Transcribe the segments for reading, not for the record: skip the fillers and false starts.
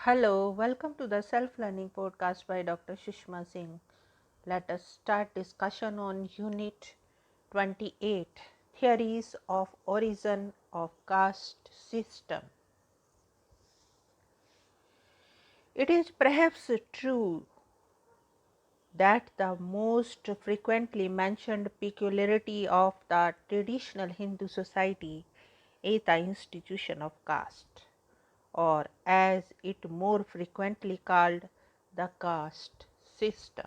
Hello, welcome to the Self-Learning Podcast by Dr. Sushma Singh. Let us start discussion on Unit 28, Theories of Origin of Caste System. It is perhaps true that the most frequently mentioned peculiarity of the traditional Hindu society is the institution of caste, or as it more frequently called, the caste system.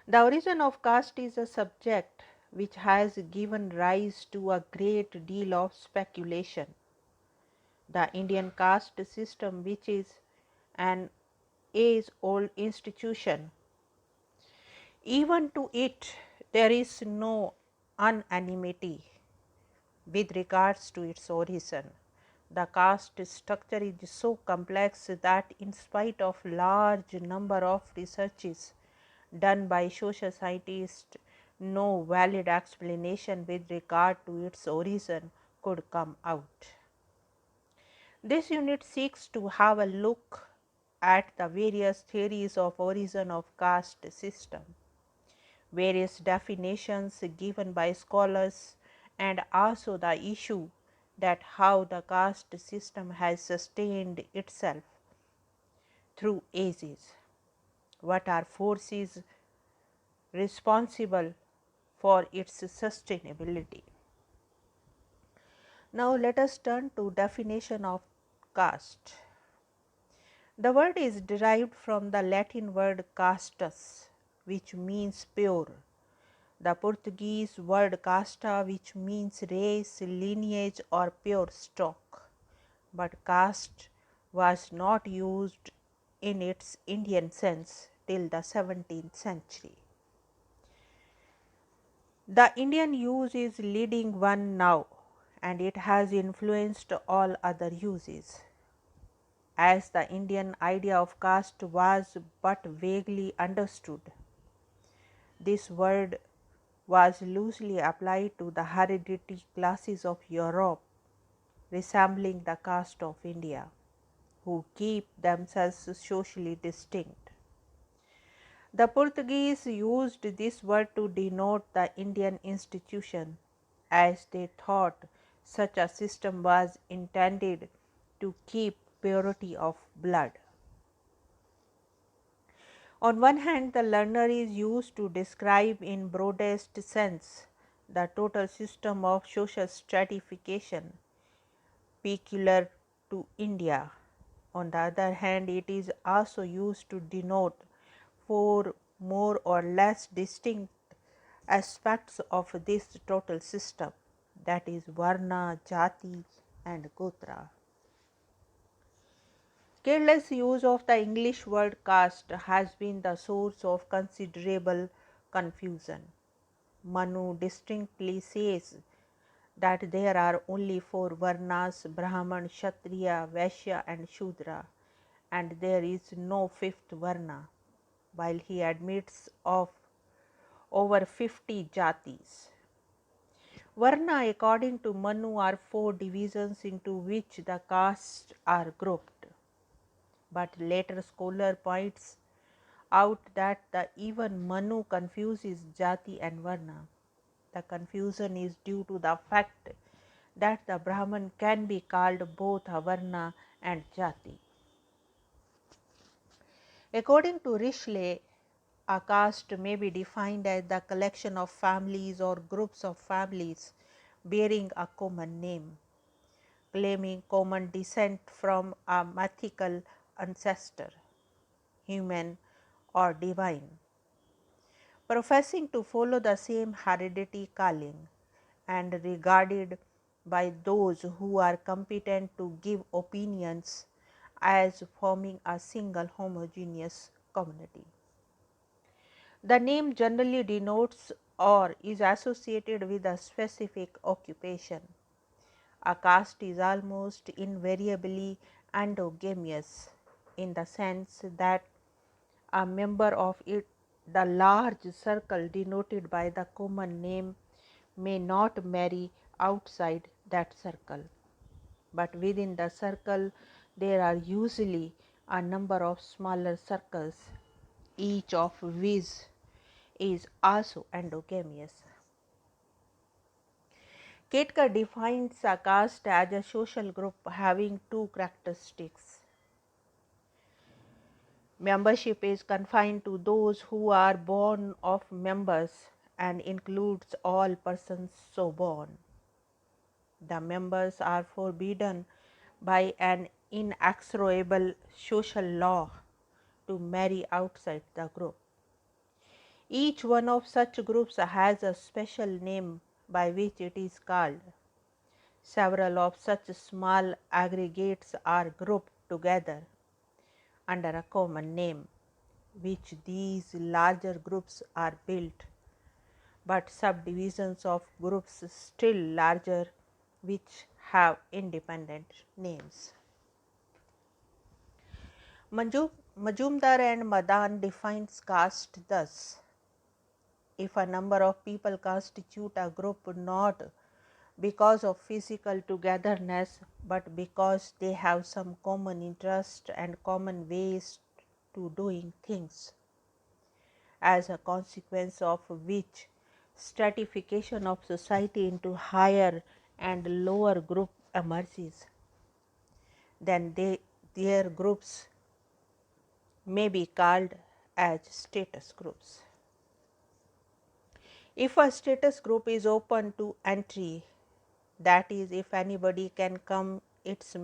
The origin of caste is a subject which has given rise to a great deal of speculation. The Indian caste system, which is an age-old institution, even to it there is no unanimity with regards to its origin. The caste structure is so complex that in spite of large number of researches done by social scientists, no valid explanation with regard to its origin could come out. This unit seeks to have a look at the various theories of origin of caste system, various definitions given by scholars, and also the issue that how the caste system has sustained itself through ages. What are forces responsible for its sustainability? Now let us turn to definition of caste. The word is derived from the Latin word castus, which means pure, the Portuguese word casta, which means race, lineage, or pure stock. But caste was not used in its Indian sense till the 17th century. The Indian use is leading one now, and it has influenced all other uses. As the Indian idea of caste was but vaguely understood, this word was loosely applied to the hereditary classes of Europe, resembling the caste of India, who keep themselves socially distinct. The Portuguese used this word to denote the Indian institution, as they thought such a system was intended to keep purity of blood. On one hand, the learner is used to describe in broadest sense the total system of social stratification peculiar to India. On the other hand, it is also used to denote four more or less distinct aspects of this total system, that is Varna, Jati and Gotra. Careless use of the English word caste has been the source of considerable confusion. Manu distinctly says that there are only four Varnas, Brahman, Kshatriya, Vaishya and Shudra, and there is no fifth Varna, while he admits of over 50 jatis. Varna, according to Manu, are four divisions into which the castes are grouped. But later scholar points out that the even Manu confuses jati and varna. The confusion is due to the fact that the Brahman can be called both a varna and jati. According to Rishle, a caste may be defined as the collection of families or groups of families bearing a common name, claiming common descent from a mythical ancestor, human or divine, professing to follow the same hereditary calling, and regarded by those who are competent to give opinions as forming a single homogeneous community. The name generally denotes or is associated with a specific occupation. A caste is almost invariably endogamous in the sense that a member of it, the large circle denoted by the common name, may not marry outside that circle, but within the circle There are usually a number of smaller circles, each of which is also endogamous. Ketkar defines a caste as a social group having two characteristics. Membership is confined to those who are born of members and includes all persons so born. The members are forbidden by an inexorable social law to marry outside the group. Each one of such groups has a special name by which it is called. Several of such small aggregates are grouped together under a common name, which these larger groups are built, but subdivisions of groups still larger which have independent names. Majumdar and Madan defines caste thus: if a number of people constitute a group not because of physical togetherness but because they have some common interest and common ways to doing things, as a consequence of which stratification of society into higher and lower group emerges, then their groups may be called as status groups. If a status group is open to entry, that is, if anybody can come its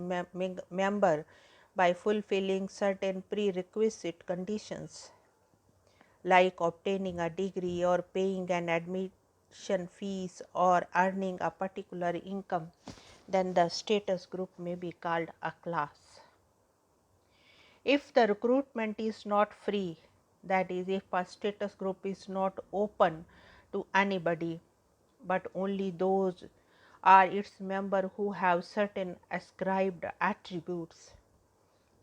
member by fulfilling certain prerequisite conditions, like obtaining a degree or paying an admission fees or earning a particular income, then the status group may be called a class. If the recruitment is not free, that is, if a status group is not open to anybody, but only those are its members who have certain ascribed attributes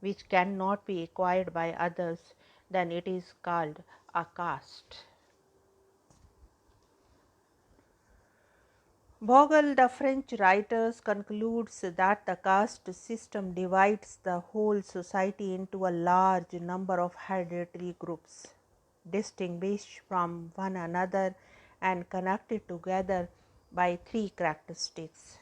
which cannot be acquired by others, then it is called a caste. Bogle, the French writer, concludes that the caste system divides the whole society into a large number of hereditary groups, distinguished from one another and connected together by three characteristics: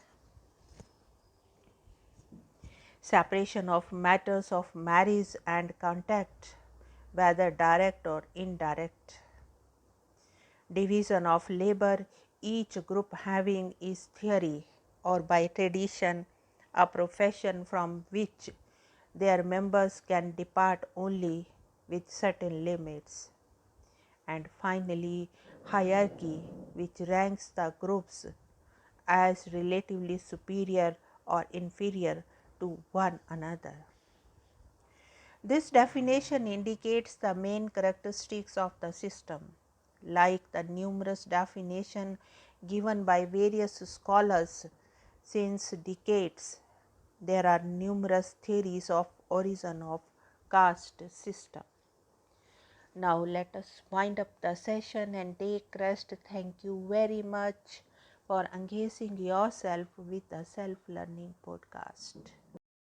separation of matters of marriage and contact, whether direct or indirect; division of labor, each group having its theory or by tradition a profession from which their members can depart only with certain limits; and finally hierarchy, which ranks the groups as relatively superior or inferior to one another. This definition indicates the main characteristics of the system. Like the numerous definitions given by various scholars since decades, there are numerous theories of origin of caste system. Now let us wind up the session and take rest. Thank you very much for engaging yourself with the self-learning podcast.